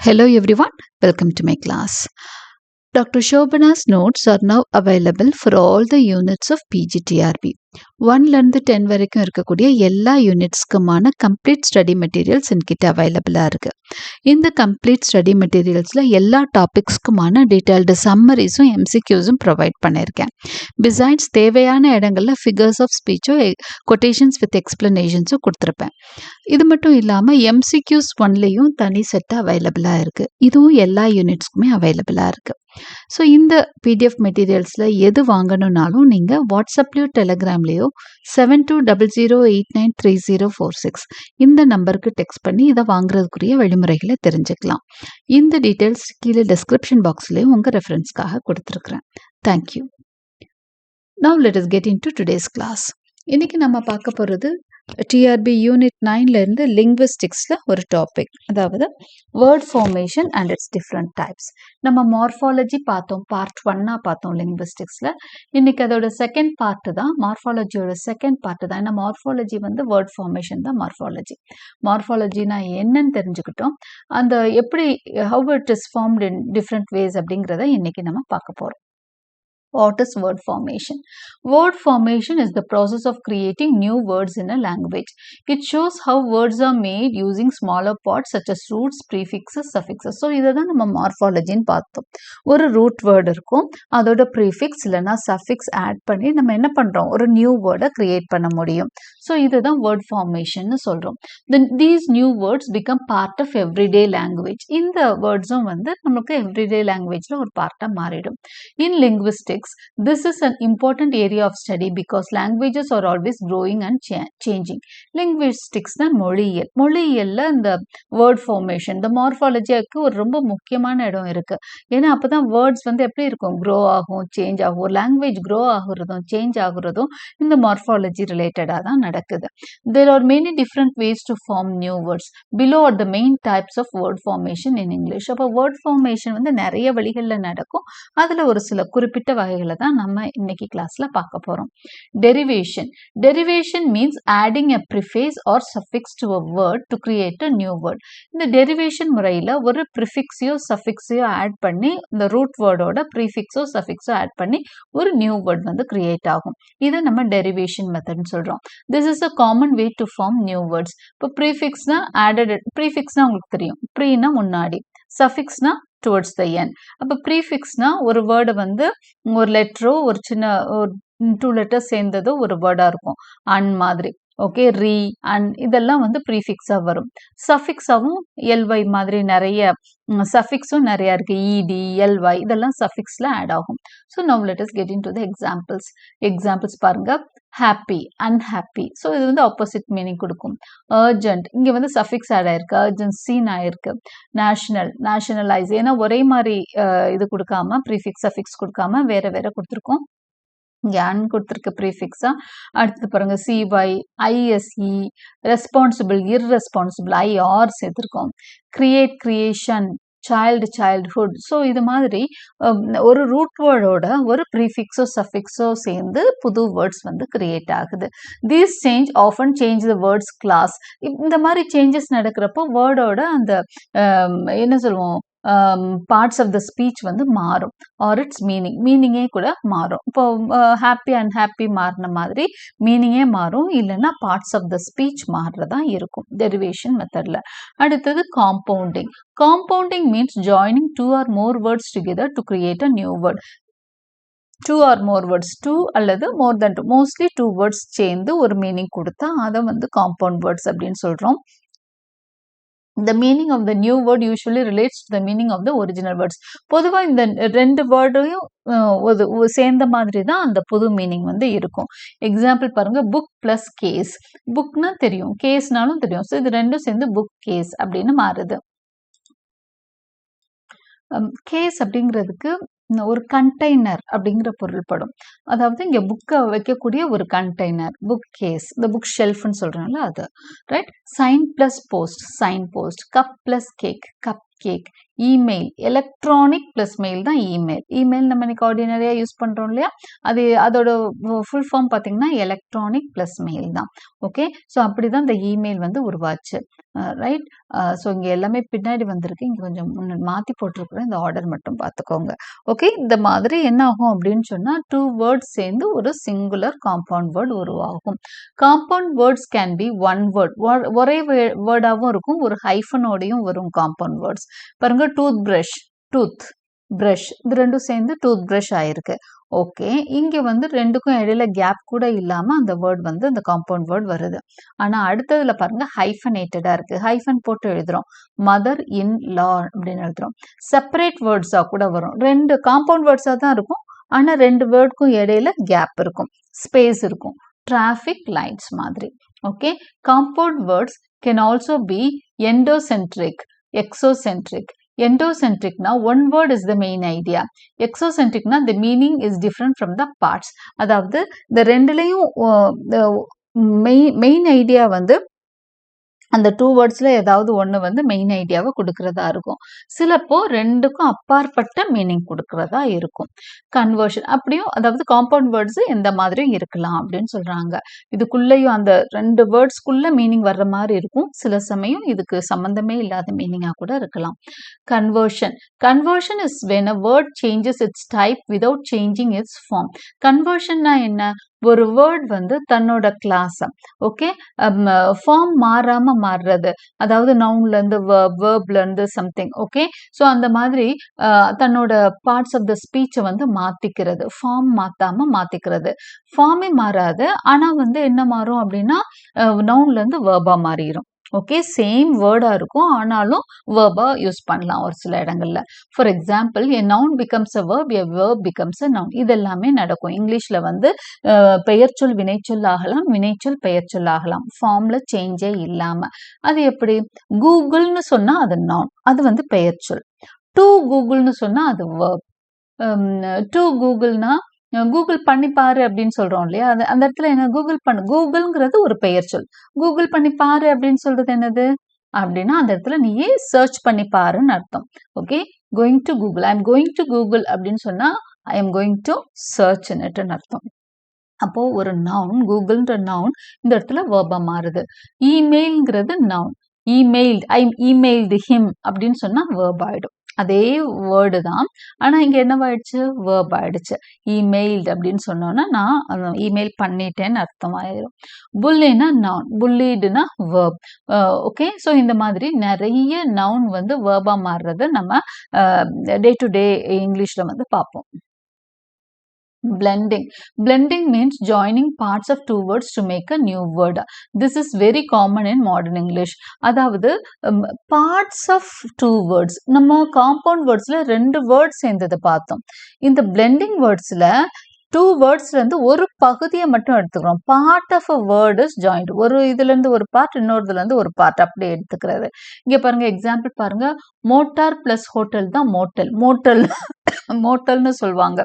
Hello everyone, welcome to my class. Dr. Shobana's notes are now available for all the units of PGTRB. 1லேருந்து 10 வரைக்கும் இருக்கக்கூடிய எல்லா யூனிட்ஸ்க்குமான complete study materials என்கிட்ட அவைலபிளாக இருக்குது. இந்த கம்ப்ளீட் ஸ்டடி மெட்டீரியல்ஸில் எல்லா டாபிக்ஸ்க்குமான டீட்டெயில்டு சம்மரிஸும் எம்சிக்யூஸும் ப்ரொவைட் பண்ணியிருக்கேன். பிசைட்ஸ் தேவையான இடங்களில் ஃபிகர்ஸ் ஆஃப் ஸ்பீச்சோ கொட்டேஷன்ஸ் வித் எக்ஸ்பிளனேஷன்ஸும் கொடுத்துருப்பேன். இது மட்டும் இல்லாமல் எம்சிக்யூஸ் ஒன்லேயும் தனி செட்டு அவைலபிளாக இருக்குது. இதுவும் எல்லா யூனிட்ஸ்க்குமே அவைலபிளாக இருக்குது. ஸோ இந்த பிடிஎஃப் மெட்டீரியல்ஸில் எது வாங்கணுன்னாலும் நீங்கள் வாட்ஸ்அப்லேயோ டெலகிராம்லேயோ 7200893046 இந்த நம்பருக்கு டெக்ஸ்ட் பண்ணி இதை வாங்குறதுக்குரிய வழிமுறைகளை தெரிஞ்சுக்கலாம். இந்த டீட்டெயில்ஸ் கீழே டிஸ்கிரிப்ஷன் பாக்ஸ்லேயும் உங்கள் ரெஃபரன்ஸ்க்காக கொடுத்துருக்குறேன். Thank you. Now let us get into today's class. இன்னைக்கு நம்ம பார்க்க போகிறது டிஆர்பி யூனிட் 9லேருந்து லிங்குவிஸ்டிக்ஸில் ஒரு டாபிக், அதாவது word formation and it's different types. நம்ம மார்ஃபாலஜி பார்த்தோம், பார்ட் 1 பார்த்தோம் லிங்குவிஸ்டிக்ஸில். இன்னைக்கு அதோட செகண்ட் பார்ட்டு தான், மார்ஃபாலஜியோட செகண்ட் பார்ட்டு தான். ஏன்னா மார்ஃபாலஜி வந்து வேர்ட் ஃபார்மேஷன் தான் மார்ஃபாலஜி. மார்ஃபாலஜினா என்னன்னு தெரிஞ்சுக்கிட்டோம், அந்த எப்படி how it is formed in different ways அப்படிங்கிறத இன்னைக்கு நம்ம பார்க்க போகிறோம். What is word formation? Word formation is the process of creating new words in a language. It shows how words are made using smaller parts such as roots, prefixes, suffixes. So இதை தான் நம்ம மார்ஃபாலஜின்னு பார்த்தோம். ஒரு root word இருக்கும், அதோட prefix இல்லைனா suffix add பண்ணி நம்ம என்ன பண்ணுறோம், ஒரு நியூ வேர்டை கிரியேட் பண்ண முடியும். ஸோ இதுதான் வேர்ட் ஃபார்மேஷன்னு சொல்கிறோம். These new words become part of everyday language. இந்த வேர்ட்ஸும் வந்து நமக்கு எவ்ரிடே லாங்குவேஜில் ஒரு பார்ட்டாக மாறிடும். In linguistics, this is an important area of study because languages are always growing and changing. Linguistics தான் மொழியியல். மொழியியல்ல இந்த வேர்ட் ஃபார்மேஷன், இந்த மார்ஃபாலஜிக்கு ஒரு ரொம்ப முக்கியமான இடம் இருக்கு. ஏன்னா அப்பதான் வேர்ட்ஸ் வந்து எப்படி இருக்கும், க்ரோ ஆகும், சேஞ்ச் ஆகும். ஒரு லாங்குவேஜ் க்ரோ ஆகுறதும் சேஞ்ச் ஆகுறதும் இந்த மார்ஃபாலஜி ரிலேட்டடாக தான் நடக்குது. There are many different ways to form new words. Below are the main types of word formation in English. அப்போ வேர்ட் ஃபார்மேஷன் வந்து நிறைய வழிகளில் நடக்கும். அதில் ஒரு சில குறிப்பிட்ட வகைகளை தான் நம்ம இன்னைக்கு கிளாஸ்ல பார்க்க போறோம். Derivation means adding a prefix or suffix to a word to create a new word. இந்த டெரிவேஷன் முறையில ஒரு ப்ரிஃபிக்ஸையோ சஃபிக்ஸையோ ஆட் பண்ணி, இந்த ரூட் வேர்டோட ப்ரீஃபிக்ஸோ சஃபிக்ஸோ ஆட் பண்ணி ஒரு நியூ வேர்ட் வந்து கிரியேட் ஆகும். இதை நம்ம டெரிவேஷன் மெத்தட்னு சொல்றோம். This is a common way to form new words. இப்போ ப்ரீஃபிக்ஸ்னா ஆடட், ப்ரீஃபிக்ஸ்னா உங்களுக்கு தெரியும், ப்ரீனா முன்னாடி, சஃபிக்ஸ்னா டுவர்ட்ஸ் த எண்ட். அப்போ ப்ரீஃபிக்ஸ்னா ஒரு வேர்டை வந்து ஒரு லெட்டரோ ஒரு சின்ன ஒரு 2 லெட்டர்ஸ் சேர்ந்ததோ ஒரு வேர்டாக இருக்கும், அன் மாதிரி. ஓகே, ரீ அண்ட் இதெல்லாம் வந்து ப்ரீஃபிக்ஸாக வரும். சஃபிக்ஸாகவும் எல்ஒய் மாதிரி நிறைய சஃபிக்ஸும் நிறையா இருக்குது, இடி எல்ஒய் இதெல்லாம் சஃபிக்ஸில் ஆட் ஆகும். So now let us get into the examples பாருங்க. Happy, unhappy. ஸோ இது வந்து ஆப்போசிட் மீனிங் கொடுக்கும். அர்ஜென்ட், இங்கே வந்து சஃபிக்ஸ் ஆட் ஆயிருக்கு, அர்ஜென்சின்னு ஆயிருக்கு. நேஷனலைஸ், ஏன்னா ஒரே மாதிரி இது கொடுக்காம ப்ரீஃபிக்ஸ் சஃபிக்ஸ் கொடுக்காம வேற வேற கொடுத்துருக்கோம். இங்கே அன் கொடுத்துருக்க ப்ரீஃபிக்ஸா. அடுத்தது பாருங்க, சிஒய், ஐஎஸ்இ, ரெஸ்பான்சிபிள், இர்ரெஸ்பான்சிபிள், ஐஆர் சேர்த்துருக்கோம். Creation, childhood. ஸோ இது மாதிரி ஒரு ரூட் வேர்டோட ஒரு ப்ரீஃபிக்ஸோ சஃபிக்ஸோ சேர்ந்து புது வேர்ட்ஸ் வந்து கிரியேட் ஆகுது. These change often change the words class. இந்த மாதிரி சேஞ்சஸ் நடக்கிறப்போ வேர்டோட அந்த என்ன சொல்லுவோம், பார்ட்ஸ் ஆஃப் த ஸ்பீச் வந்து மாறும், ஆர் இட்ஸ் மீனிங்கே கூட மாறும். இப்போ ஹாப்பி அன்ஹாப்பி மாறின மாதிரி மீனிங்கே மாறும், இல்லைன்னா பார்ட்ஸ் ஆஃப் த ஸ்பீச் மாறுறதா இருக்கும் டெரிவேஷன் மெத்தடில். அடுத்தது compounding means joining 2 or more words together to create a new word. 2 or more words, 2 அல்லது more than 2, மோஸ்ட்லி 2 words சேர்ந்து ஒரு மீனிங் கொடுத்தா அதை வந்து காம்பவுண்ட் வேர்ட்ஸ் அப்படின்னு சொல்கிறோம். The meaning of the new word usually relates to the meaning of the original words. பொதுவாக இந்த 2 வேர்டையும் சேர்ந்த மாதிரி தான் அந்த புது மீனிங் வந்து இருக்கும். எக்ஸாம்பிள் பாருங்க, புக் பிளஸ் கேஸ். புக்னா தெரியும், கேஸ்னாலும் தெரியும். ஸோ இது ரெண்டும் சேர்ந்து புக் கேஸ் அப்படின்னு மாறுது. கேஸ் அப்படிங்கிறதுக்கு ஒரு கண்டெய்னர் அப்படிங்கிற பொருள்படும். அதாவது இங்கே புக்கை வைக்கக்கூடிய ஒரு கண்டெய்னர், புக் கேஸ். இந்த புக் ஷெல்ஃப்னு சொல்கிறோம்ல அது, right. Sign plus post, sign post. Cup plus cake, cup cake. Email, electronic plus mail தான் இமெயில். இமெயில் நம்ம இன்னைக்கு ஆர்டினரியா யூஸ் பண்றோம் இல்லையா, அது அதோட ஃபுல் ஃபார்ம் பார்த்தீங்கன்னா எலக்ட்ரானிக் பிளஸ் மெயில் தான். ஓகே, ஸோ அப்படிதான் இந்த இமெயில் வந்து உருவாச்சு. ரைட். ஸோ இங்க எல்லாமே பின்னாடி வந்திருக்கு, இங்க கொஞ்சம் மாத்தி போட்டிருக்கிறேன், இந்த ஆர்டர் மட்டும் பார்த்துக்கோங்க. ஓகே, இந்த மாதிரி என்ன ஆகும் அப்படின்னு சொன்னா 2 வேர்ட்ஸ் சேர்ந்து ஒரு சிங்குலர் காம்பவுண்ட் வேர்ட் உருவாகும். Compound words can be one word, ஒரே வேர்டாகவும் இருக்கும், ஒரு ஹைஃபனோடையும் வரும் காம்பவுண்ட் வேர்ட்ஸ். பாருங்க, டூத் பிரஷ், டூத் பிரஷ், இது ரெண்டும் சேர்ந்து டூத் பிரஷ் ஆயிருக்கு. ஓகே, இங்க வந்து ரெண்டுக்கும் இடையில கேப் கூட இல்லாம அந்த வேர்ட் வந்து அந்த காம்பவுண்ட் வேர்ட் வருது. ஆனா அடுத்ததுல பாருங்க ஹைஃபனேட்டடா இருக்கு, ஹைஃபன் போட்டு எழுதுறோம், மதர் இன் லா அப்படின்னு எழுதுறோம். செப்பரேட் வேர்ட்ஸா கூட வரும், ரெண்டு காம்பவுண்ட் வேர்ட்ஸா தான் இருக்கும், ஆனா ரெண்டு வேர்டுக்கும் இடையில கேப் இருக்கும், ஸ்பேஸ் இருக்கும், டிராஃபிக் லைட்ஸ் மாதிரி. Okay, compound words can also be endocentric, exocentric. Endocentric na one word is the main idea. Exocentric na the meaning is different from the parts. அதாவது இந்த ரெண்டுலையும் மெயின் ஐடியா வந்து அந்த 2 வேர்ட்ஸ்ல ஏதாவது ஒன்று வந்து மெயின் ஐடியாவை கொடுக்கறதா இருக்கும், சிலப்போ ரெண்டுக்கும் அப்பாற்பட்ட மீனிங் கொடுக்கறதா இருக்கும். கன்வர்ஷன் அப்படியும், அதாவது காம்பவுண்ட் வேர்ட்ஸ் எந்த மாதிரியும் இருக்கலாம் அப்படின்னு சொல்றாங்க. இதுக்குள்ளேயும் அந்த 2 வேர்ட்ஸ்குள்ள மீனிங் வர்ற மாதிரி இருக்கும், சில சமயம் இதுக்கு சம்பந்தமே இல்லாத மீனிங்கா கூட இருக்கலாம். Conversion, conversion is when a word changes its type without changing its form. கன்வர்ஷன்னா என்ன, ஒரு வேர்ட் வந்து தன்னோட கிளாஸ், ஓகே, ஃபார்ம் மாறாம மாறுறது, அதாவது நவுன்ல இருந்து வேர்ப்ல இருந்து சம்திங். ஓகே, ஸோ அந்த மாதிரி தன்னோட பார்ட்ஸ் ஆஃப் த ஸ்பீச்சை வந்து மாத்திக்கிறது, ஃபார்ம் மாத்தாம மாத்திக்கிறது. ஃபார்மே மாறாது, ஆனா வந்து என்ன மாறும் அப்படின்னா நவுன்ல இருந்து வேர்பா மாறிடும். ஓகே, சேம் வேர்டா இருக்கும், ஆனாலும் வேர்பா யூஸ் பண்ணலாம் ஒரு சில இடங்கள்ல. For example, a noun becomes a verb, a verb becomes a noun. இது எல்லாமே நடக்கும். இங்கிலீஷ்ல வந்து பெயர்ச்சொல் வினைச்சொல் ஆகலாம், வினைச்சொல் பெயர்ச்சொல் ஆகலாம், ஃபார்ம்ல சேஞ்சே இல்லாம. அது எப்படி, கூகுள்னு சொன்னா அது நவுன், அது வந்து பெயர்ச்சொல். டு கூகுள்னு சொன்னா அது verb. டு கூகுள்னா கூகுள் பண்ணி பாரு அப்படின்னு சொல்றோம் இல்லையா, அந்த இடத்துல என்ன, கூகுள் பண்ணு, கூகுள்ங்கிறது ஒரு பெயர் சொல், கூகுள் பண்ணி பாரு அப்படின்னு சொல்றது என்னது அப்படின்னா அந்த இடத்துல நீயே சர்ச் பண்ணி பாருன்னு அர்த்தம். Okay, going to Google, I am going to Google அப்படின்னு சொன்னா I am going to search இட்னு அர்த்தம். அப்போ ஒரு நவுன், கூகுள்ன்ற நவுன் இந்த இடத்துல வேர்பா மாறுது. இமெயில்ங்கிறது நவுன், இமெயில்ட், ஐ இமெயில்டு ஹிம் அப்படின்னு சொன்னா வேர்ப் ஆயிடும். அதே வேர்டு தான், ஆனா இங்க என்னவாயிடுச்சு, வேர்ப் ஆயிடுச்சு. இமெயில்ட் அப்படின்னு சொன்னோன்னா நான் இமெயில் பண்ணிட்டேன்னு அர்த்தம் ஆயிடும். புல்லினா நவுன், புல்லிடுனா வேர்ப். ஓகே, ஸோ இந்த மாதிரி நிறைய நவுன் வந்து வேர்பா மாறுறத நம்ம டே டு டே இங்கிலீஷ்ல வந்து பார்ப்போம். Blending. Blending means joining parts of two words to make a new word. This is very common in modern English. அதாவது parts of two words, நம்ம compound wordsல 2 words சேர்ந்ததை பார்த்தோம். இந்த blending wordsல 2 வேர்ட்ஸ்ல இருந்து ஒரு பகுதியை மட்டும் எடுத்துக்கிறோம். Part of a word is joint, ஒரு இதுல இருந்து ஒரு பார்ட், இன்னொருதுல இருந்து ஒரு பார்ட், அப்படி எடுத்துக்கிறது. இங்க பாருங்க, எக்ஸாம்பிள் பாருங்க, மோட்டார் பிளஸ் ஹோட்டல் தான் மோட்டல், மோட்டல் மோட்டல்னு சொல்லுவாங்க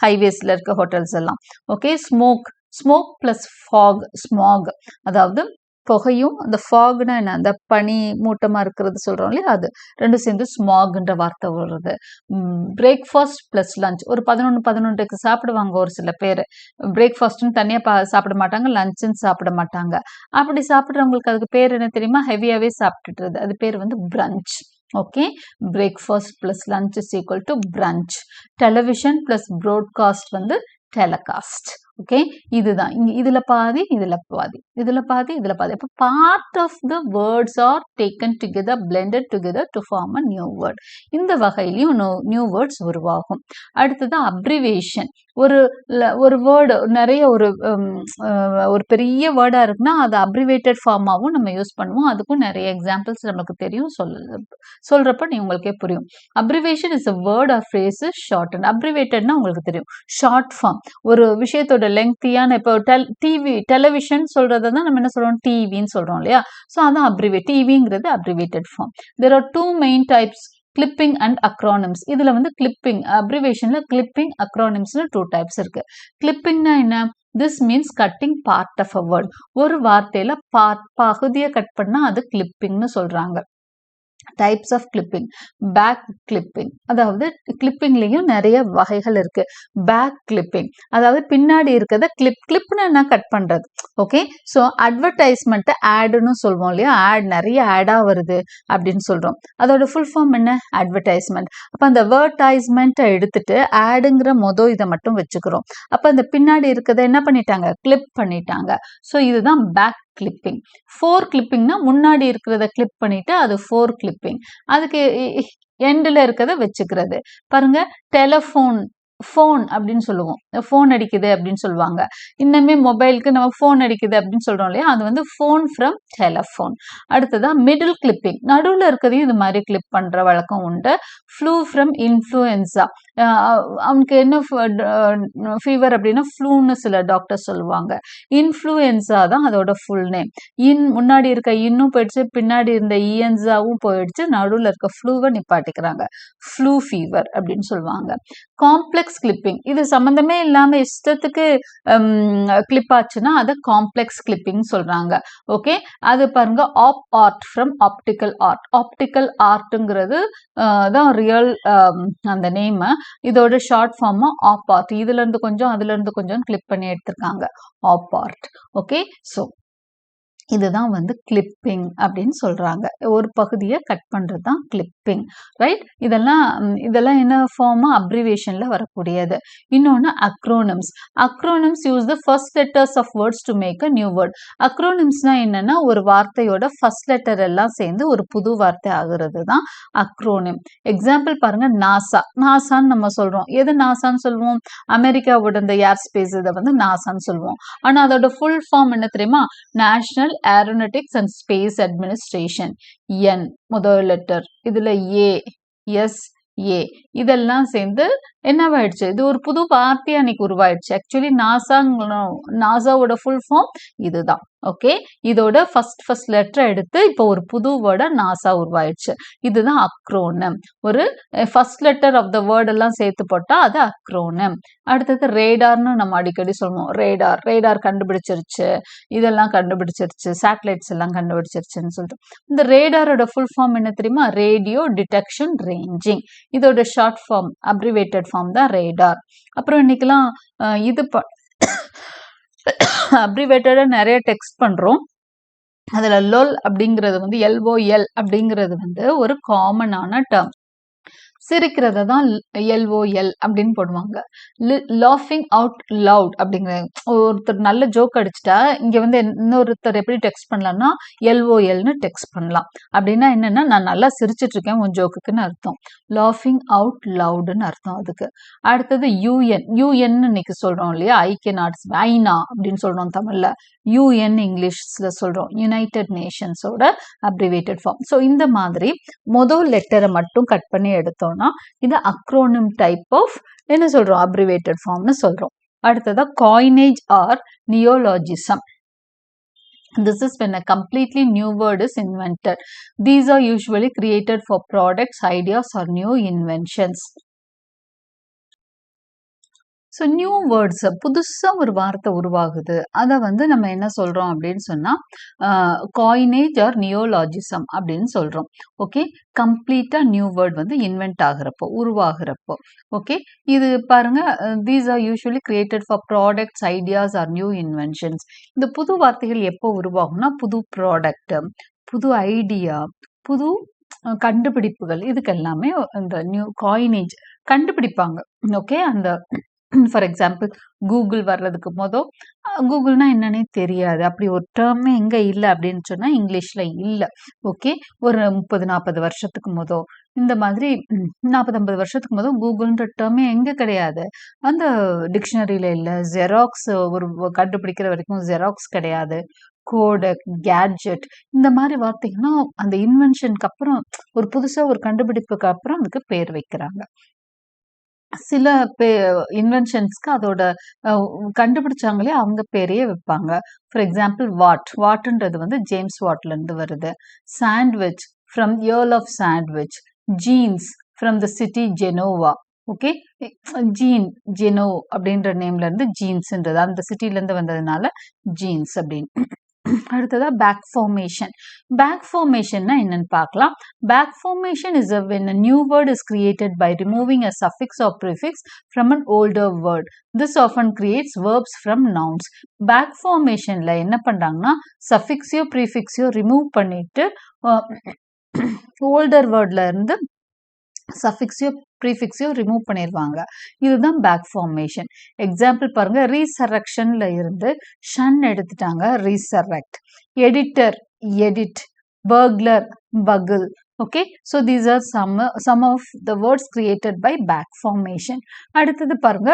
ஹைவேஸ்ல இருக்க ஹோட்டல்ஸ் எல்லாம். Okay, smoke, smoke plus fog, smog, அதாவது புகையும் அந்த ஃபாக்னா என்ன, அந்த பனி மூட்டமா இருக்கிறது சொல்றோம் இல்லையா, அது ரெண்டும் சேர்ந்து ஸ்மாக்ன்ற வார்த்தை வருது. பிரேக்ஃபாஸ்ட் பிளஸ் லஞ்ச், ஒரு 11:11க்கு சாப்பிடுவாங்க ஒரு சில பேர், பிரேக்ஃபாஸ்ட்னு தனியா சாப்பிட மாட்டாங்க, லஞ்சுன்னு சாப்பிட மாட்டாங்க. அப்படி சாப்பிட்றவங்களுக்கு அதுக்கு பேர் என்ன தெரியுமா, ஹெவியாவே சாப்பிட்டுட்டு, அது பேர் வந்து brunch. Okay, breakfast plus lunch is equal to brunch. Television plus broadcast வந்து டெலிகாஸ்ட். ஓகே, இதுதான் இதுல பாதி, இதுல பாதி, இதுல பாதி, இதுல பாதி. அப்போ part of the words are taken together, blended together to form a new word. இந்த வகையிலையும் நியூ வேர்ட்ஸ் உருவாகும். அடுத்தது அப்ரிவேஷன். ஒரு வேர்டு நிறைய ஒரு பெரிய வேர்டா இருக்குன்னா அது அப்ரிவேட்டட் ஃபார்மாவும் நம்ம யூஸ் பண்ணுவோம். அதுக்கும் நிறைய எக்ஸாம்பிள்ஸ் நமக்கு தெரியும், சொல்றப்ப உங்களுக்கே புரியும். Abbreviation is a word or phrase short. அப்ரிவேட்டட்னா உங்களுக்கு தெரியும், ஷார்ட் ஃபார்ம், ஒரு விஷயத்தோட லெங்க்தியான, இப்போ டெலிவிஷன் சொல்றதை தான் நம்ம என்ன சொல்றோம், டிவின்னு சொல்றோம் இல்லையா. ஸோ அதான் அப்ரிவேட், டிவிங்கிறது abbreviated form. There are 2 main types, clipping and acronyms. இதுல வந்து கிளிப்பிங், அப்ரிவேஷன்ல கிளிப்பிங், அக்ரானிம்ஸ்னு 2 டைப்ஸ் இருக்கு. கிளிப்பிங்னா என்ன, this means cutting part of a word. ஒரு வார்த்தையில பகுதியை கட் பண்ணா அது கிளிப்பிங்னு சொல்றாங்க. Types of clipping. Back clipping, அதாவது கிளிப்பிங்லேயும் நிறைய வகைகள் இருக்கு. பேக் கிளிப்பிங் அதாவது பின்னாடி இருக்கிறத கிளிப்னு கட் பண்றது. ஓகே, ஸோ அட்வர்டைஸ்மெண்ட் ஆடுன்னு சொல்லுவோம் இல்லையா, ஆட் நிறைய ஆடா வருது அப்படின்னு சொல்றோம். அதோட ஃபுல் ஃபார்ம் என்ன? அட்வர்டைஸ்மெண்ட். அப்போ அந்த அட்வர்டைஸ்மெண்ட்டை எடுத்துட்டு ஆடுங்கிற இதை மட்டும் வச்சுக்கிறோம். அப்போ அந்த பின்னாடி இருக்கிறத என்ன பண்ணிட்டாங்க? கிளிப் பண்ணிட்டாங்க. ஸோ இதுதான் பேக் கிளிப்பிங். ஃபோர் கிளிப்பிங்னா முன்னாடி இருக்கிறத கிளிப் பண்ணிட்டு அது ஃபோர் கிளிப்பிங். அதுக்கு எண்டில் இருக்கிறத வச்சுக்கிறது. பாருங்க, டெலிஃபோன், ஃபோன் அப்படின்னு சொல்லுவோம். ஃபோன் அடிக்குது அப்படின்னு சொல்லுவாங்க. இன்னுமே மொபைலுக்கு நம்ம ஃபோன் அடிக்குது அப்படின்னு சொல்றோம் இல்லையா, அது வந்து ஃபோன் ஃப்ரம் டெலிஃபோன். அடுத்ததான் மிடில் கிளிப்பிங். நடுவில் இருக்கிறதையும் இது மாதிரி கிளிப் பண்ற வழக்கம் உண்டு. Flu from influenza. அவனுக்கு என்ன ஃபீவர் அப்படின்னா ஃப்ளூன்னு சில டாக்டர் சொல்லுவாங்க. இன்ஃப்ளூயன்ஸா தான் அதோட ஃபுல் நேம். முன்னாடி இருக்க இன்னும் போயிடுச்சு, பின்னாடி இருந்த இயன்ஸாவும் போயிடுச்சு, நடுவில் இருக்க ஃப்ளூவை நிப்பாட்டிக்கிறாங்க. ஃப்ளூ ஃபீவர் அப்படின்னு சொல்லுவாங்க. காம்ப்ளெக்ஸ் கிளிப்பிங், இது சம்மந்தமே இல்லாம இஷ்டத்துக்கு கிளிப் ஆச்சுன்னா அதை காம்ப்ளெக்ஸ் கிளிப்பிங் சொல்றாங்க. ஓகே, அது பாருங்க, op art from optical art. Optical ஆர்ட்ங்கிறது தான் ரியல் அந்த நேம். இதோட ஷார்ட் ஃபார்ம் ஆப் ஆர்ட். இதுல இருந்து கொஞ்சம் அதுல இருந்து கொஞ்சம் கிளிப் பண்ணி எடுத்திருக்காங்க, ஆப் ஆர்ட். ஓகே, ஸோ இதுதான் வந்து கிளிப்பிங் அப்படின்னு சொல்றாங்க. ஒரு பகுதியை கட் பண்றது தான் கிளிப்பிங், ரைட்? இதெல்லாம் என்ன ஃபார்மா? அப்ரிவேஷன்ல வரக்கூடியது. இன்னொன்று acronyms. Acronyms use the first letters of words to make a new word. அக்ரோனிம்ஸ்னா என்னன்னா, ஒரு வார்த்தையோட ஃபர்ஸ்ட் லெட்டர் எல்லாம் சேர்ந்து ஒரு புது வார்த்தை ஆகுறது தான் அக்ரோனிம். எக்ஸாம்பிள் பாருங்க, நாசா. நாசான்னு நம்ம சொல்றோம். எது நாசான்னு சொல்லுவோம்? அமெரிக்காவோட இந்த ஏர் ஸ்பேஸ் இதை வந்து நாசான்னு சொல்லுவோம். ஆனா அதோட ஃபுல் ஃபார்ம் என்ன தெரியுமா? National aeronautics and space administration. N முதல் லெட்டர், இதுல ஏ, எஸ், ஏ, இதெல்லாம் சேர்ந்து என்னவாயிடுச்சு? இது ஒரு புது வார்த்தையா அன்னைக்கு உருவாயிடுச்சு. ஆக்சுவலி நாசாவோட ஃபுல் ஃபார்ம் இதுதான். ஓகே, இதோட ஃபர்ஸ்ட் லெட்டர் எடுத்து இப்போ ஒரு புது வேர்டா நாசா உருவாயிடுச்சு. இதுதான் அக்ரோனம். ஒரு first letter of the word எல்லாம் சேர்த்து போட்டா அது அக்ரோனம். அடுத்தது ரேடார்னு நம்ம அடிக்கடி சொல்லுவோம். ரேடார் கண்டுபிடிச்சிருச்சு, இதெல்லாம் கண்டுபிடிச்சிருச்சு, சேட்டலைட்ஸ் எல்லாம் கண்டுபிடிச்சிருச்சுன்னு சொல்லிட்டு. இந்த ரேடாரோட ஃபுல் ஃபார்ம் என்ன தெரியுமா? Radio detection ranging. இதோட ஷார்ட் ஃபார்ம், அப்ரிவேட்டட் ஃபார்ம் தான் ரேடார். அப்புறம் இன்னைக்கெல்லாம் இது அப்ரிவேட்டடா நிறைய டெக்ஸ்ட் பண்றோம். அதுல லொல் அப்படிங்கிறது வந்து LOL அப்படிங்கிறது வந்து ஒரு காமனான டேர்ம். சிரிக்கிறத தான் LOL அப்படின்னு போடுவாங்க. லாஃபிங் அவுட் லவுட் அப்படிங்கிறது, ஒருத்தர் நல்ல ஜோக் அடிச்சுட்டா இங்க வந்து இன்னொருத்தர் எப்படி டெக்ஸ்ட் பண்ணலாம்னா LOLன்னு டெக்ஸ்ட் பண்ணலாம். அப்படின்னா என்னன்னா, நான் நல்லா சிரிச்சிட்டு இருக்கேன் உன் ஜோக்குன்னு அர்த்தம். லாஃபிங் அவுட் லவுடுன்னு அர்த்தம் அதுக்கு. அடுத்தது UN இன்னைக்கு சொல்றோம் இல்லையா, ஐக்கிய நாடு, ஐநா அப்படின்னு சொல்றோம் தமிழ்ல. UN இங்கிலீஷ்ல சொல்றோம், யுனைடெட் நேஷன்ஸோட அப்ரிவேட்டட் ஃபார்ம். ஸோ இந்த மாதிரி முதல் லெட்டரை மட்டும் கட் பண்ணி எடுத்தோம்னா இது அக்ரோனிம் டைப் ஆஃப் என்ன சொல்றோம்? அப்ரிவேட்டட் ஃபார்ம்னு சொல்றோம். அடுத்ததா coinage or neologism. This is when a completely new word is invented. These are usually created for products, ideas or new inventions. So new words, புதுசாக ஒரு வார்த்தை உருவாகுது, அதை வந்து நம்ம என்ன சொல்கிறோம் அப்படின்னு சொன்னால் காயினேஜ் ஆர் நியோலாஜிசம் அப்படின்னு சொல்கிறோம். ஓகே, கம்ப்ளீட்டாக நியூ வேர்ட் வந்து இன்வென்ட் ஆகிறப்போ, உருவாகிறப்போ. ஓகே, இது பாருங்க, these are usually created for products, ideas or new inventions. இந்த புது வார்த்தைகள் எப்போ உருவாகும்னா, புது ப்ராடக்ட், புது ஐடியா, புது கண்டுபிடிப்புகள், இதுக்கு எல்லாமே இந்த நியூ காயினேஜ் கண்டுபிடிப்பாங்க. ஓகே, அந்த ஃபார் எக்ஸாம்பிள் கூகுள் வர்றதுக்கு கூகுள்னா என்னன்னே தெரியாது, அப்படி ஒரு டேர்மே எங்கே இல்லை அப்படின்னு சொன்னால் இங்கிலீஷில் இல்லை. ஓகே, ஒரு 30-40 வருஷத்துக்கு இந்த மாதிரி 40-50 வருஷத்துக்கு கூகுள்ன்ற டேர்மே எங்கே கிடையாது, அந்த டிக்ஷனரியில் இல்லை. ஜெராக்ஸ் ஒரு கண்டுபிடிக்கிற வரைக்கும் ஜெராக்ஸ் கிடையாது. கோடக், கேட்ஜெட், இந்த மாதிரி வார்த்தைகள்னா அந்த இன்வென்ஷனுக்கு அப்புறம், ஒரு புதுசாக ஒரு கண்டுபிடிப்புக்கு அப்புறம் அதுக்கு பேர் வைக்கிறாங்க. சில இன்வென்ஷன்ஸ்க்கு அதோட கண்டுபிடிச்சாங்களே அவங்க பேரையே வைப்பாங்க. ஃபார் எக்ஸாம்பிள் வாட்ன்றது வந்து ஜேம்ஸ் வாட்லேருந்து வருது. Sandwich from earl of sandwich. Jeans from the city Genoa. Okay, Genoa அப்படின்ற நேம்ல இருந்து ஜீன்ஸ்ன்றது அந்த சிட்டிலேருந்து வந்ததுனால ஜீன்ஸ் அப்படின்னு. அடுத்ததா பேக் ஃபார்மேஷன். பேக் ஃபார்மேஷன்னா என்னன்னு பார்க்கலாம். Back formation is when a new word is created by removing a suffix or prefix from an older word. This often creates verbs from nouns. Back ஃபார்மேஷன்ல என்ன பண்றாங்கன்னா சஃபிக்ஸையோ ப்ரீஃபிக்ஸையோ ரிமூவ் பண்ணிட்டு older வேர்ட்ல இருந்து சஃபிக்ஸையோ ப்ரீஃபிக்ஸையோ remove பண்ணிடுவாங்க. இதுதான் பேக் ஃபார்மேஷன். எக்ஸாம்பிள் பாருங்க, ரீசரக்ஷன்ல இருந்து ஷன் எடுத்துட்டாங்க, resurrect. Editor, edit. Burglar, burgle. Okay, so these are some of the words created by back formation. அடுத்தது பாருங்க,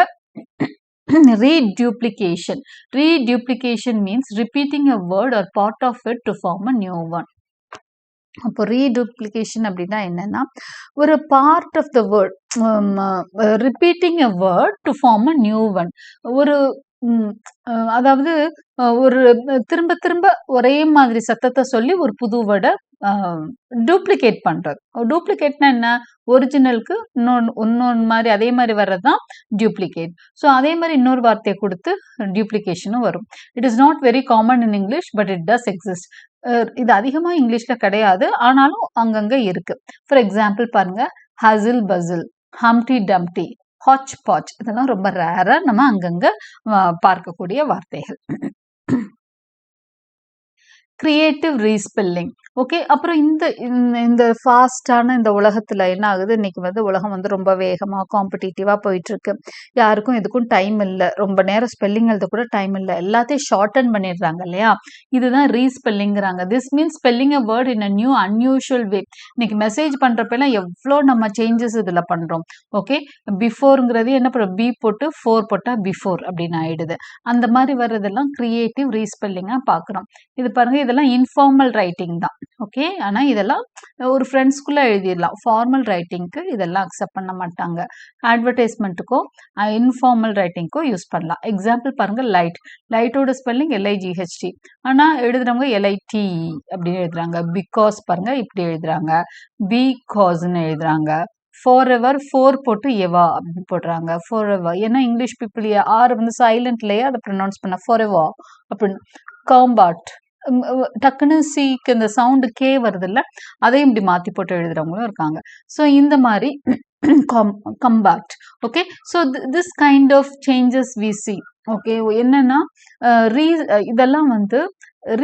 reduplication. Reduplication means repeating a word or part of it to form a new one. அப்போ ரீடூப்ளிகேஷன் அப்படின்னா என்னன்னா ஒரு part of the word repeating a word to form a new one. ஒரு அதாவது ஒரு திரும்ப திரும்ப ஒரே மாதிரி சத்தத்தை சொல்லி ஒரு புது வேர்டை டூப்ளிகேட் பண்றது. டூப்ளிகேட்னா என்ன, ஒரிஜினலுக்கு இன்னொன்று மாதிரி அதே மாதிரி வர்றது தான் டியூப்ளிகேட். ஸோ அதே மாதிரி இன்னொரு வார்த்தையை கொடுத்து டியூப்ளிகேஷனும் வரும். It is not very common in English, but it does exist. இது அதிகமாக இங்கிலீஷ்ல கிடையாது, ஆனாலும் அங்கங்க இருக்கு. ஃபார் எக்ஸாம்பிள் பாருங்க, hustle bustle, humpty dumpty, hotchpotch. இதெல்லாம் ரொம்ப ரேரா நம்ம அங்கங்க பார்க்கக்கூடிய வார்த்தைகள். கிரியேட்டிவ் ரீஸ்பெல்லிங். ஓகே, அப்புறம் இந்த ஃபாஸ்டான இந்த உலகத்துல என்ன ஆகுது, இன்னைக்கு வந்து உலகம் வந்து ரொம்ப வேகமா காம்படிட்டிவா போயிட்டு இருக்கு. யாருக்கும் எதுக்கும் டைம் இல்லை, ரொம்ப நேரம் ஸ்பெல்லிங் எழுத கூட டைம் இல்லை, எல்லாத்தையும் ஷார்டன் பண்ணிடுறாங்க இல்லையா. இதுதான் ரீஸ்பெல்லிங்கிறாங்க. This means spelling a word in a new unusual way. இன்னைக்கு மெசேஜ் பண்றப்பெல்லாம் எவ்வளோ நம்ம சேஞ்சஸ் இதுல பண்றோம். ஓகே, பிஃபோருங்கிறது என்ன பண்ணுறோம், பி போட்டு ஃபோர் போட்டா பிஃபோர் அப்படின்னு ஆயிடுது. அந்த மாதிரி வர்றதெல்லாம் கிரியேட்டிவ் ரீஸ்பெல்லிங்கா பார்க்குறோம். இது பாருங்க, இதெல்லாம் இன்ஃபார்மல் ரைட்டிங் தான். ஓகே, ஆனால் இதெல்லாம் ஒரு ஃப்ரெண்ட்ஸ்குள்ள எழுதிடலாம். ஃபார்மல் ரைட்டிங்க்கு இதெல்லாம் அக்செப்ட் பண்ண மாட்டாங்க. அட்வர்டைஸ்மெண்ட்டுக்கோ இன்ஃபார்மல் ரைட்டிங்க்கோ யூஸ் பண்ணலாம். எக்ஸாம்பிள் பாருங்க, லைட். லைட்டோட ஸ்பெல்லிங் LIGHT, ஆனால் எழுதுறவங்க LITE அப்படின்னு எழுதுறாங்க. பிகாஸ் பாருங்க இப்படி எழுதுறாங்க, பிகாஸ்ன்னு எழுதுறாங்க. ஃபார் ஃபோர் போட்டு எவா அப்படின்னு போடுறாங்க. ஃபார் எவர், ஏன்னா இங்கிலீஷ் பீப்புள் ஆர் வந்து சைலண்ட்லயே அதை ப்ரொனவுன்ஸ் பண்ண ஃபார் எவா அப்படின்னு. காம்பாட், டக்குன்னு சிக்கு இந்த சவுண்டு கே வருது இல்லை, அதையும் இப்படி மாற்றி போட்டு எழுதுறவங்களும் இருக்காங்க. ஸோ இந்த மாதிரி கம்பாட். Okay, so this kind of changes we see. Okay, என்னன்னா இதெல்லாம் வந்து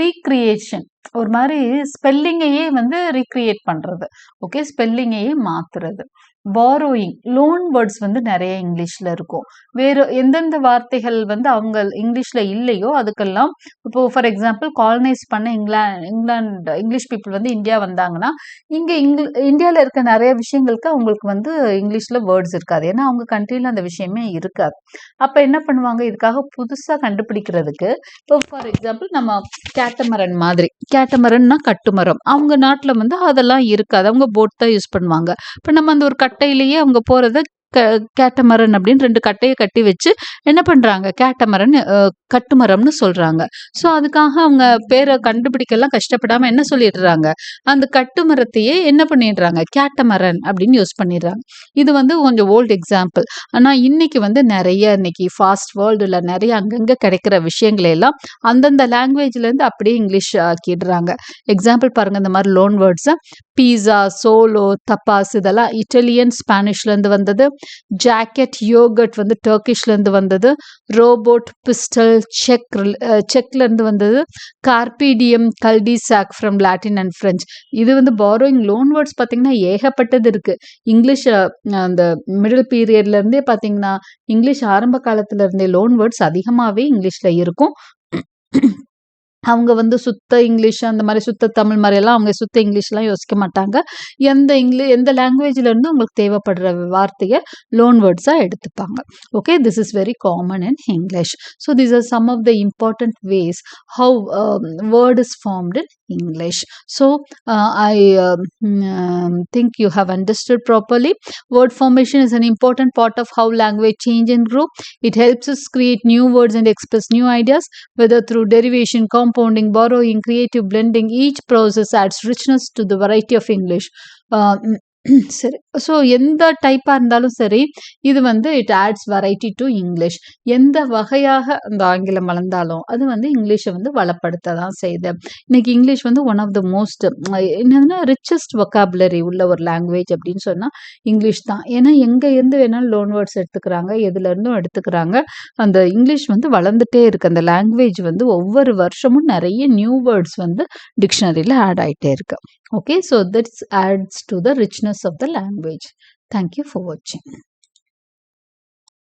ரீக்ரியேஷன், ஒரு மாதிரி ஸ்பெல்லிங்கையே வந்து ரீக்ரியேட் பண்றது. ஓகே, ஸ்பெல்லிங்கையே மாத்துறது. பாரோயிங், லோன் வேர்ட்ஸ் வந்து நிறைய இங்கிலீஷ்ல இருக்கும். வேறு எந்தெந்த வார்த்தைகள் வந்து அவங்க இங்கிலீஷ்ல இல்லையோ அதுக்கெல்லாம், இப்போ ஃபார் எக்ஸாம்பிள் காலனைஸ் பண்ண இங்கிலாந்து இங்கிலீஷ் பீப்புள் வந்து இந்தியா வந்தாங்கன்னா இங்க இந்தியாவில் இருக்க நிறைய விஷயங்களுக்கு அவங்களுக்கு வந்து இங்கிலீஷ்ல வேர்ட்ஸ் இருக்காது, ஏன்னா அவங்க கண்ட்ரியில அந்த விஷயமே இருக்காது. அப்ப என்ன பண்ணுவாங்க, இதுக்காக புதுசா கண்டுபிடிக்கிறதுக்கு, இப்போ ஃபார் எக்ஸாம்பிள் நம்ம கேட்டமரன் மாதிரி, கேட்டமரன்னா கட்டுமரம், அவங்க நாட்டுல வந்து அதெல்லாம் இருக்காது, அவங்க போட் தான் யூஸ் பண்ணுவாங்க. இப்போ நம்ம அந்த ஒரு கட்டையிலேயே அவங்க போறத கேட்டமரன் அப்படின்னு 2 கட்டையை கட்டி வச்சு என்ன பண்றாங்க, கேட்டமரன் கட்டுமரம்னு சொல்றாங்க. ஸோ அதுக்காக அவங்க பேரை கண்டுபிடிக்கலாம் கஷ்டப்படாம என்ன சொல்லிடுறாங்க, அந்த கட்டுமரத்தையே என்ன பண்ணிடுறாங்க, கேட்டமரன் அப்படின்னு யூஸ் பண்ணிடுறாங்க. இது வந்து கொஞ்சம் ஓல்டு எக்ஸாம்பிள். ஆனா இன்னைக்கு வந்து நிறைய இன்னைக்கு ஃபாஸ்ட் வேர்ல்டுல நிறைய அங்கங்க கிடைக்கிற விஷயங்களை எல்லாம் அந்தந்த லாங்குவேஜ்ல இருந்து அப்படியே இங்கிலீஷ் ஆக்கிடுறாங்க. எக்ஸாம்பிள் பாருங்க, இந்த மாதிரி லோன் வேர்ட்ஸ், பீஸா, சோலோ, தப்பாஸ் இதெல்லாம் இட்டாலியன் ஸ்பானிஷ்ல இருந்து வந்தது. ஜாக்கெட், யோகட் வந்து டர்க்கிஷ்ல இருந்து வந்தது. ரோபோட், பிஸ்டல் செக்ல இருந்து வந்தது. கார்பீடியம், கல்டிசாக் ஃப்ரம் லாட்டின் அண்ட் பிரெஞ்சு. இது வந்து பாரோயிங் லோன் வேர்ட்ஸ் பார்த்தீங்கன்னா ஏகப்பட்டது இருக்கு. இங்கிலீஷ் அந்த மிடில் பீரியட்ல இருந்தே பார்த்தீங்கன்னா இங்கிலீஷ் ஆரம்ப காலத்துல இருந்தே லோன் வேர்ட்ஸ் அதிகமாகவே இங்கிலீஷ்ல இருக்கும். அவங்க வந்து சுத்த இங்கிலீஷ் அந்த மாதிரி சுத்த தமிழ் மாதிரி எல்லாம் அவங்க சுத்த இங்கிலீஷ்லாம் யோசிக்க மாட்டாங்க. எந்த லாங்குவேஜ்ல இருந்து உங்களுக்கு தேவைப்படுற வார்த்தையை லோன் வேர்ட்ஸா எடுத்துப்பாங்க. Okay, this is very common in English. So these are some of the important ways how word is formed in English. So I think you have understood properly. Word formation is an important part of how language change and grow. It helps us create new words and express new ideas, whether through derivation, compounding, borrowing, creative blending. Each process adds richness to the variety of English. சரி. So எந்த டைப்பா இருந்தாலும் சரி, இது வந்து it adds variety to English. எந்த வகையாக அந்த ஆங்கிலம் வளர்ந்தாலும், அது வந்து இங்கிலீஷ வந்து வளப்படுத்த தான் செய்யுது. இன்னைக்கு இங்கிலீஷ் வந்து ஒன் ஆஃப் த மோஸ்ட் என்னதுன்னா ரிச்சஸ்ட் வொக்காபுலரி உள்ள ஒரு லாங்குவேஜ் அப்படின்னு சொன்னா இங்கிலீஷ் தான். ஏன்னா எங்க இருந்து வேணாலும் லோன் வேர்ட்ஸ் எடுத்துக்கிறாங்க, எதுல இருந்தும் எடுத்துக்கிறாங்க. அந்த இங்கிலீஷ் வந்து வளர்ந்துட்டே இருக்கு. அந்த லாங்குவேஜ் வந்து ஒவ்வொரு வருஷமும் நிறைய நியூ வேர்ட்ஸ் வந்து டிக்ஷனரியில ஆட் ஆயிட்டே இருக்கு. Okay, so this adds to the richness of the language. Thank you for watching.